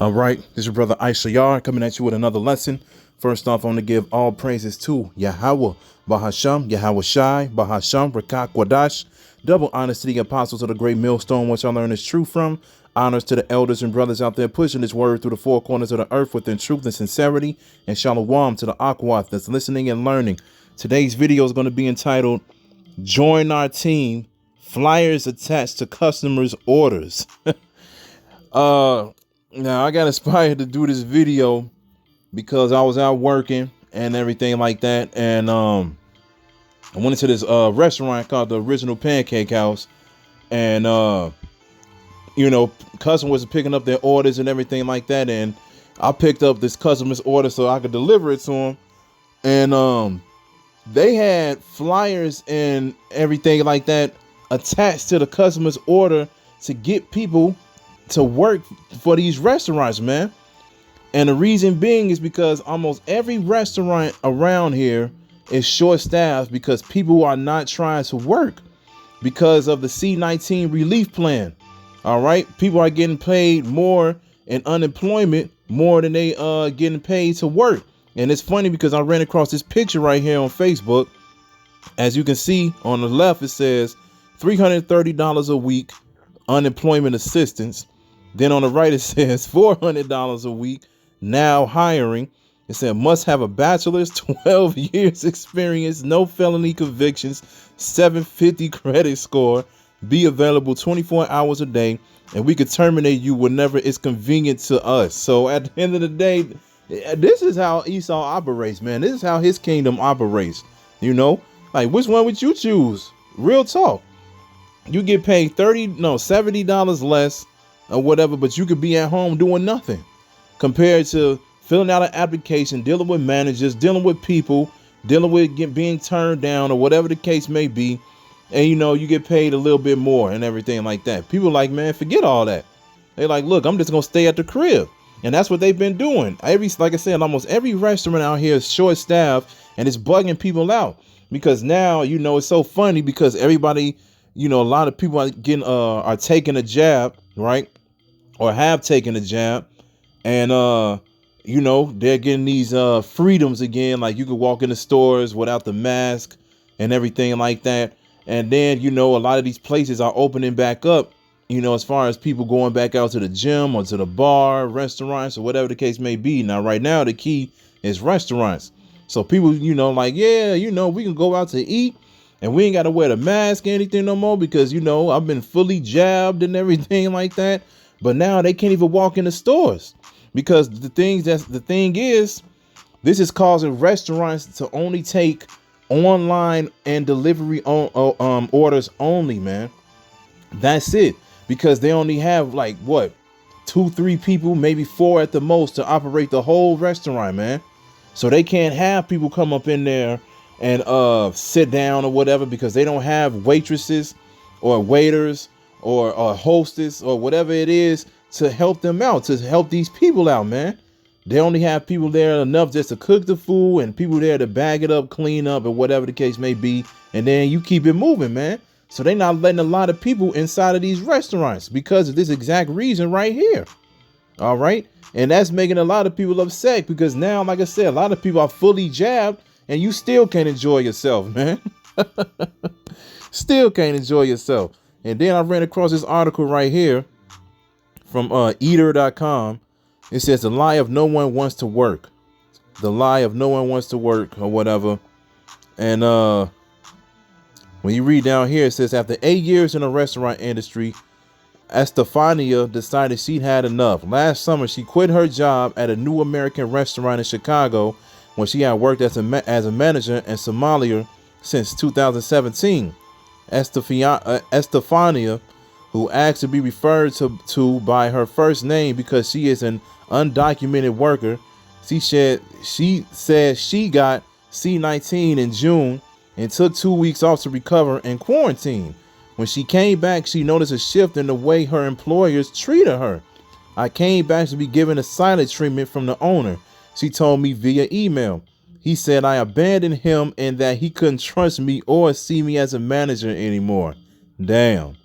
All right, this is your brother Issachar coming at you with another lesson. First off, I want to give all praises to Yahweh, Bahasham, Yahweh Shai, Bahasham, Rakak Wadash. Double honors to the apostles of the great millstone, which I learned is true from. Honors to the elders and brothers out there pushing this word through the four corners of the earth within truth and sincerity. And shalom to the Akwath that's listening and learning. Today's video is going to be entitled, Join Our Team, Flyers Attached to Customers' Orders. Now I got inspired to do this video because I was out working and everything like that, and I went into this restaurant called the Original Pancake House, and customers were picking up their orders and everything like that, and I picked up this customer's order so I could deliver it to them, and they had flyers and everything like that attached to the customer's order to get people to work for these restaurants, man. And the reason being is because almost every restaurant around here is short staffed because people are not trying to work because of the C-19 relief plan. All right, people are getting paid more in unemployment more than they getting paid to work. And it's funny because I ran across this picture right here on Facebook. As you can see on the left, it says $330 a week unemployment assistance. Then on the right, it says $400 a week, now hiring. It said must have a bachelor's, 12 years experience, no felony convictions, 750 credit score, be available 24 hours a day, and we could terminate you whenever it's convenient to us. So at the end of the day, this is how Esau operates, man. This is how his kingdom operates. You know, like, which one would you choose? Real talk. You get paid $70 less or whatever, but you could be at home doing nothing compared to filling out an application, dealing with managers, dealing with people, dealing with being turned down or whatever the case may be. And, you get paid a little bit more and everything like that. People like, man, forget all that. They're like, look, I'm just going to stay at the crib. And that's what they've been doing. Like I said, almost every restaurant out here is short staffed and it's bugging people out because now, it's so funny because everybody, a lot of people are taking a jab, right? Or have taken a jab, and they're getting these freedoms again, like you could walk in the stores without the mask and everything like that. And then a lot of these places are opening back up, as far as people going back out to the gym or to the bar, restaurants, or whatever the case may be. Now right now the key is restaurants. So people, we can go out to eat and we ain't got to wear the mask or anything no more because I've been fully jabbed and everything like that. But now they can't even walk in the stores because the thing is, this is causing restaurants to only take online and delivery orders only, man. That's it, because they only have 2-3 people, maybe 4 at the most, to operate the whole restaurant, man. So they can't have people come up in there and sit down or whatever because they don't have waitresses or waiters or hostess or whatever it is to help them out, to help these people out, man. They only have people there enough just to cook the food and people there to bag it up, clean up, or whatever the case may be. And then you keep it moving, man. So they're not letting a lot of people inside of these restaurants because of this exact reason right here. All right. And that's making a lot of people upset because now, like I said, a lot of people are fully jabbed and you still can't enjoy yourself, man. Still can't enjoy yourself. And then I ran across this article right here from eater.com. It says the lie of no one wants to work. The lie of no one wants to work or whatever. And when you read down here, it says after 8 years in the restaurant industry, Estefania decided she'd had enough. Last summer, she quit her job at a new American restaurant in Chicago where she had worked as a manager and sommelier since 2017. Estefania, who asked to be referred to by her first name because she is an undocumented worker, she said she got C-19 in June and took 2 weeks off to recover and quarantine. When she came back, she noticed a shift in the way her employers treated her. I came back to be given a silent treatment from the owner, she told me via email. He said I abandoned him and that he couldn't trust me or see me as a manager anymore. Damn.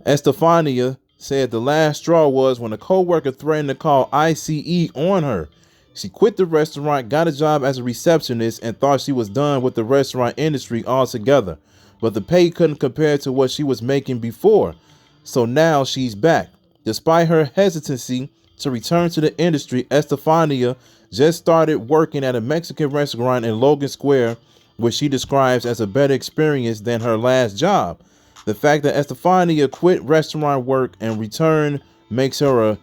Estefania said the last straw was when a co-worker threatened to call ICE on her. She quit the restaurant, got a job as a receptionist, and thought she was done with the restaurant industry altogether. But the pay couldn't compare to what she was making before. So now she's back. Despite her hesitancy to return to the industry, Estefania just started working at a Mexican restaurant in Logan Square, which she describes as a better experience than her last job. The fact that Estefania quit restaurant work and returned makes her a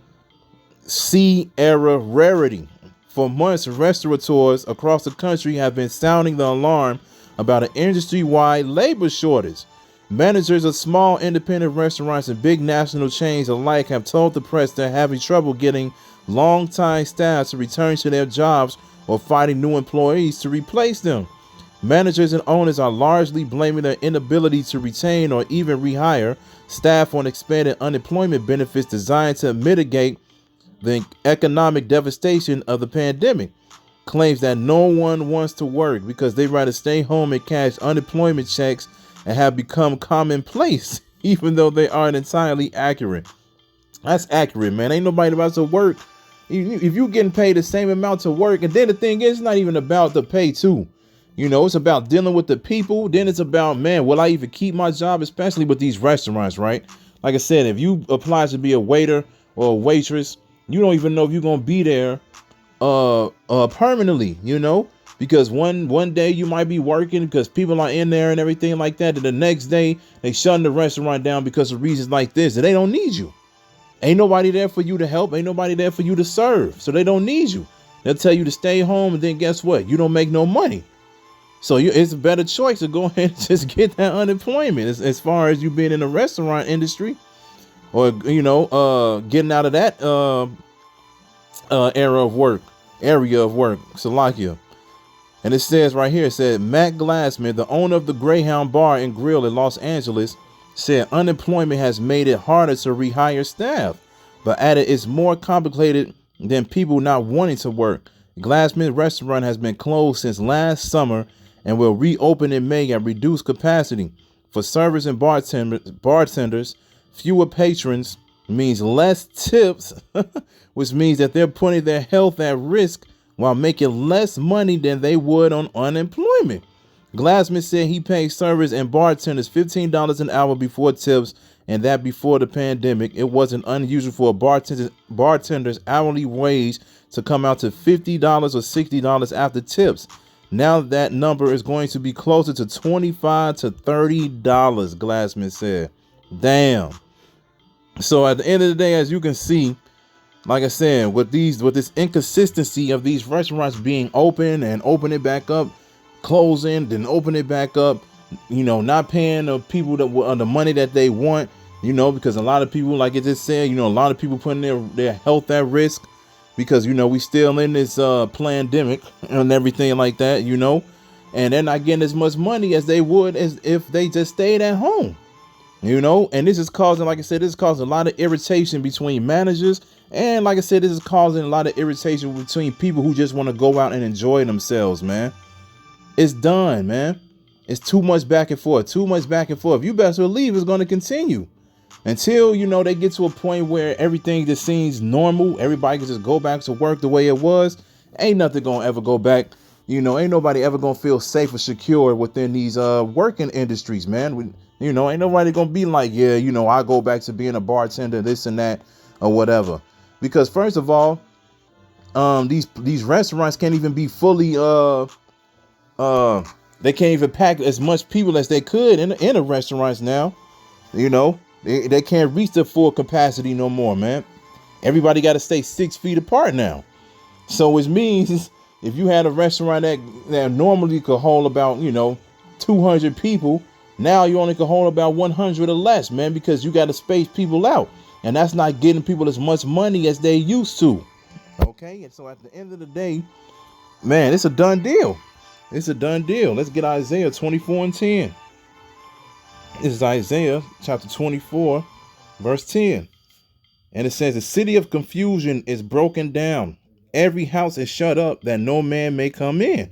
C-era rarity. For months, restaurateurs across the country have been sounding the alarm about an industry-wide labor shortage. Managers of small independent restaurants and big national chains alike have told the press they're having trouble getting long-time staff to return to their jobs or finding new employees to replace them. Managers and owners are largely blaming their inability to retain or even rehire staff on expanded unemployment benefits designed to mitigate the economic devastation of the pandemic. Claims that no one wants to work because they'd rather stay home and cash unemployment checks and have become commonplace, even though they aren't entirely accurate. That's accurate, man. Ain't nobody about to work. If you getting paid the same amount to work, and then the thing is, it's not even about the pay too. You know, it's about dealing with the people. Then it's about, man, will I even keep my job, especially with these restaurants, right? Like I said, if you apply to be a waiter or a waitress, you don't even know if you're going to be there permanently, you know, because one day you might be working because people are in there and everything like that. And the next day they shutting the restaurant down because of reasons like this, and they don't need you. Ain't nobody there for you to help. Ain't nobody there for you to serve. So they don't need you. They'll tell you to stay home. And then guess what? You don't make no money. So it's a better choice to go ahead and just get that unemployment as far as you being in the restaurant industry or, you know, getting out of that area of work. Salakia. And it says right here, it said Matt Glassman, the owner of the Greyhound Bar and Grill in Los Angeles, said unemployment has made it harder to rehire staff, but added it's more complicated than people not wanting to work. Glassman's restaurant has been closed since last summer and will reopen in May at reduced capacity. For servers and bartenders, fewer patrons means less tips, which means that they're putting their health at risk while making less money than they would on unemployment. Glassman said he paid servers and bartenders $15 an hour before tips, and that before the pandemic. It wasn't unusual for a bartender's hourly wage to come out to $50 or $60 after tips. Now that number is going to be closer to $25 to $30, Glassman said. Damn. So at the end of the day, as you can see, like I said, with this inconsistency of these restaurants being open and opening back up, closing, then open it back up, you know, not paying the people the money that they want, you know, because a lot of people, like it just said, you know, a lot of people putting their health at risk because, you know, we still in this pandemic and everything like that, you know, and they're not getting as much money as they would as if they just stayed at home, you know. And this is causing, like I said, this is causing a lot of irritation between managers. And like I said, this is causing a lot of irritation between people who just want to go out and enjoy themselves, man. It's done, man. It's too much back and forth, You best believe it's going to continue until, you know, they get to a point where everything just seems normal. Everybody can just go back to work the way it was. Ain't nothing going to ever go back. You know, ain't nobody ever going to feel safe or secure within these working industries, man. You know, ain't nobody going to be like, yeah, you know, I go back to being a bartender, this and that or whatever. Because first of all, these restaurants can't even be fully they can't even pack as much people as they could in the restaurants now. You know, they can't reach the full capacity no more, man. Everybody got to stay 6 feet apart now. So which means if you had a restaurant that normally could hold about, you know, 200 people, now you only can hold about 100 or less, man, because you got to space people out. And that's not getting people as much money as they used to. Okay. And so at the end of the day, man, it's a done deal. It's a done deal. Let's get Isaiah 24:10. This is Isaiah chapter 24, verse 10. And it says, the city of confusion is broken down. Every house is shut up that no man may come in.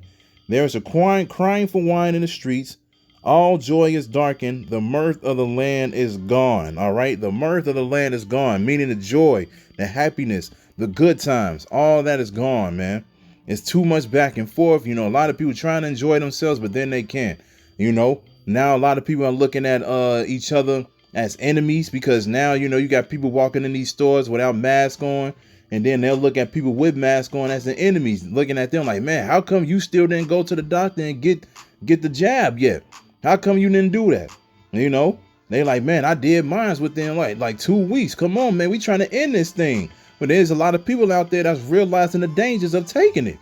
There is a crying for wine in the streets. All joy is darkened. The mirth of the land is gone. All right. The mirth of the land is gone, meaning the joy, the happiness, the good times, all that is gone, man. It's too much back and forth. You know, a lot of people trying to enjoy themselves, but then they can't. You know, now a lot of people are looking at each other as enemies because now, you know, you got people walking in these stores without masks on. And then they'll look at people with masks on as the enemies, looking at them like, man, how come you still didn't go to the doctor and get the jab yet? How come you didn't do that? You know, they like, man, I did mines within like 2 weeks. Come on, man, we trying to end this thing. But there's a lot of people out there that's realizing the dangers of taking it,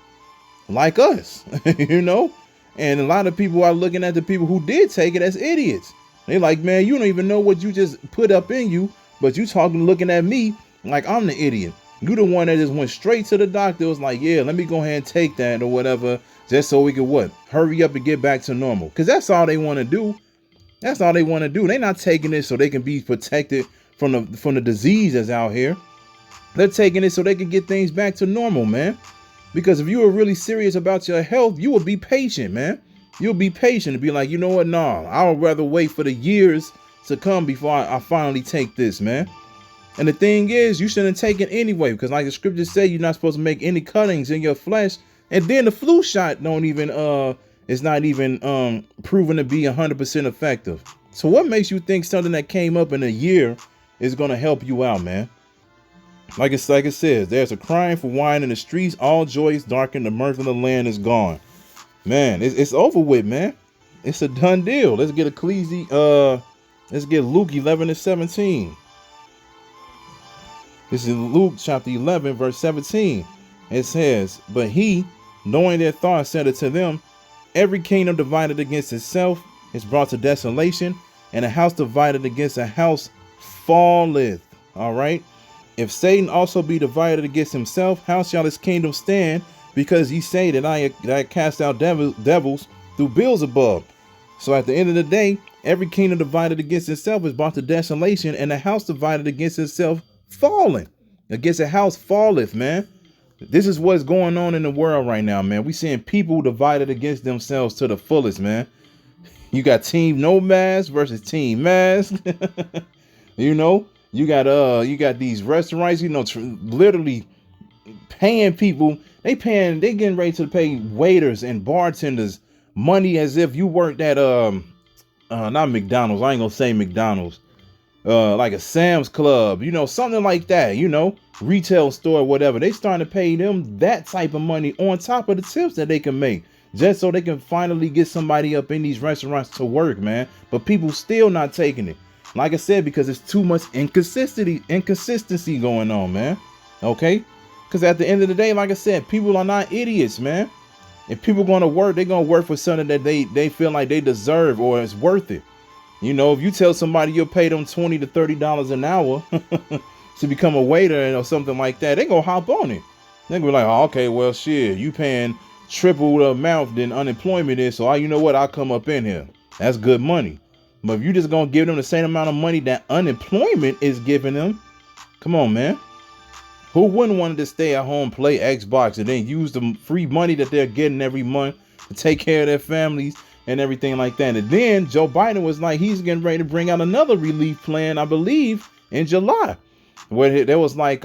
like us, you know. And a lot of people are looking at the people who did take it as idiots. They like, man, you don't even know what you just put up in you, but you looking at me like I'm the idiot. You the one that just went straight to the doctor. Was like, yeah, let me go ahead and take that or whatever, just so we can hurry up and get back to normal. Because that's all they want to do. That's all they want to do. They're not taking it so they can be protected from the disease that's out here. They're taking it so they can get things back to normal, man. Because if you were really serious about your health, you would be patient, man. You'll be patient and be like, you know what? No, I would rather wait for the years to come before I finally take this, man. And the thing is, you shouldn't take it anyway, because like the scriptures say, you're not supposed to make any cuttings in your flesh. And then the flu shot it's not even proven to be 100% effective. So what makes you think something that came up in a year is going to help you out, man? Like it says, there's a crying for wine in the streets. All joy is darkened. The mirth of the land is gone. Man, it's over with, man. It's a done deal. Let's get let's get Luke 11:17. This is Luke chapter 11, verse 17. It says, but he, knowing their thoughts, said unto them, every kingdom divided against itself is brought to desolation, and a house divided against a house falleth. All right. If Satan also be divided against himself, how shall his kingdom stand? Because ye say that I cast out devils through Beelzebub. So at the end of the day, every kingdom divided against itself is brought to desolation, and a house divided against itself falling. Against a house falleth, man. This is what's going on in the world right now, man. We seeing people divided against themselves to the fullest, man. You got team no mask versus team mask. You know, you got these restaurants, you know, literally paying people. They getting ready to pay waiters and bartenders money as if you worked at not McDonald's. I ain't gonna say McDonald's. Like a Sam's Club, you know, something like that, you know, retail store, whatever. They starting to pay them that type of money on top of the tips that they can make, just so they can finally get somebody up in these restaurants to work, man. But people still not taking it. Like I said, because it's too much inconsistency going on, man. Okay. Because at the end of the day, like I said, people are not idiots, man. If people going to work, they're going to work for something that they feel like they deserve or it's worth it. You know, if you tell somebody you'll pay them $20 to $30 an hour to become a waiter or something like that, they gonna hop on it. They gonna be like, oh, okay, well, shit, you paying triple the amount than unemployment is, so you know what? I'll come up in here. That's good money. But if you just gonna give them the same amount of money that unemployment is giving them, come on, man. Who wouldn't want to stay at home, play Xbox, and then use the free money that they're getting every month to take care of their families and everything like that? And then Joe Biden was like, he's getting ready to bring out another relief plan, I believe, in July, where there was like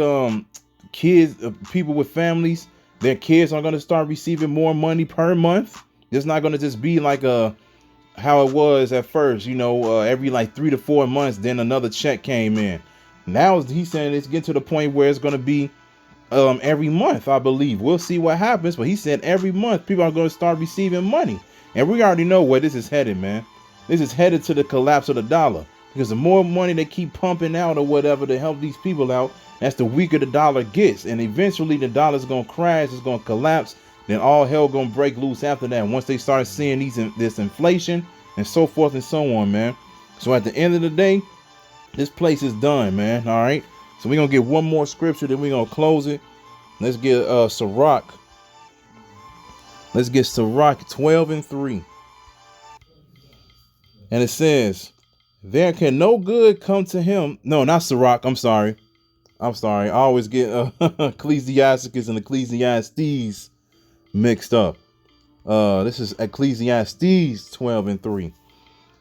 kids, people with families, their kids are going to start receiving more money per month. It's not going to just be like how it was at first, you know, every like 3 to 4 months, then another check came in. Now he's saying it's getting to the point where it's going to be every month, I believe. We'll see what happens. But he said every month people are going to start receiving money. And we already know where this is headed, man. This is headed to the collapse of the dollar. Because the more money they keep pumping out or whatever to help these people out, that's the weaker the dollar gets. And eventually the dollar's going to crash. It's going to collapse. Then all hell going to break loose after that. Once they start seeing this inflation and so forth and so on, man. So at the end of the day, this place is done, man. All right. So we're going to get one more scripture, then we're going to close it. Let's get Sirach. Let's get Sirach 12:3. And it says, there can no good come to him. No, not Sirach. I'm sorry. I always get Ecclesiasticus and Ecclesiastes mixed up. This is Ecclesiastes 12:3.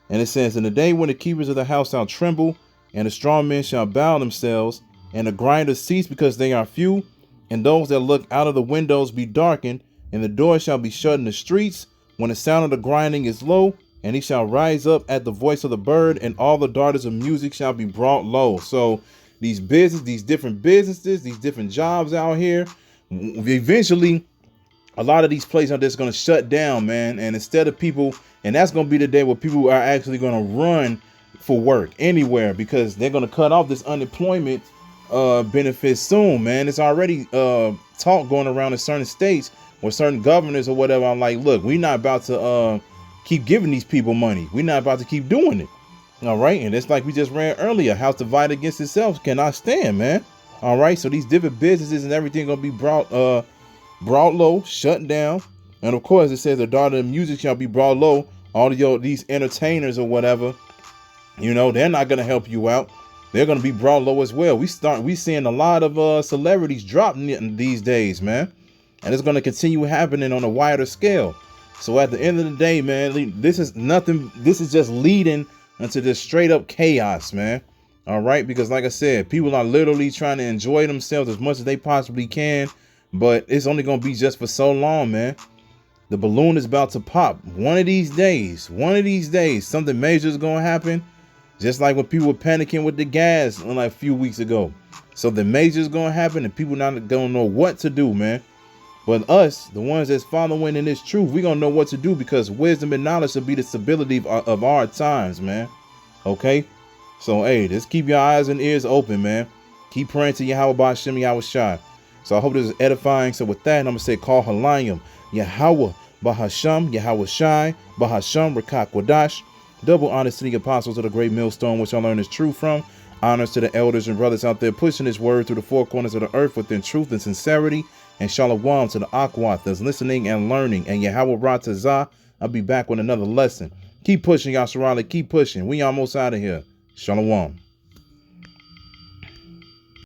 And it says, in the day when the keepers of the house shall tremble, and the strong men shall bow themselves, and the grinders cease because they are few, and those that look out of the windows be darkened, and the doors shall be shut in the streets, when the sound of the grinding is low, and he shall rise up at the voice of the bird, and all the daughters of music shall be brought low. So these different businesses, these different jobs out here, eventually a lot of these places are just going to shut down, man. And instead of people, and that's going to be the day where people are actually going to run for work anywhere, because they're going to cut off this unemployment benefits soon, man. It's already talk going around in certain states or certain governors or whatever. I'm like, look, we're not about to keep giving these people money. We're not about to keep doing it. All right. And it's like we just ran earlier, house divided against itself cannot stand, man. All right. So these different businesses and everything going to be brought low, shut down. And of course, it says the daughter of music shall be brought low. All of these entertainers or whatever, you know, they're not going to help you out. They're going to be brought low as well. We seeing a lot of celebrities drop these days, man. And it's going to continue happening on a wider scale. So at the end of the day, man, this is nothing. This is just leading into this straight up chaos, man. All right. Because like I said, people are literally trying to enjoy themselves as much as they possibly can. But it's only going to be just for so long, man. The balloon is about to pop. One of these days, something major is going to happen. Just like when people were panicking with the gas like a few weeks ago. So the major is going to happen and people not going to know what to do, man. But us, the ones that's following in this truth, we're going to know what to do, because wisdom and knowledge will be the stability of our times, man. Okay? So, hey, just keep your eyes and ears open, man. Keep praying to Yahweh Ba'Shem Yahweh Shai. So I hope this is edifying. So with that, I'm going to say, call Halayim, Yahweh Bahasham, Yahweh Shai, Bahasham, Rakak Wadash. Double honors to the apostles of the great millstone, which I learned is true from. Honors to the elders and brothers out there pushing this word through the four corners of the earth within truth and sincerity. And shalom to the Akwat that's listening and learning. And Yahweh Ratazah, I'll be back with another lesson. Keep pushing, Yasharali. Keep pushing. We almost out of here. Shalom.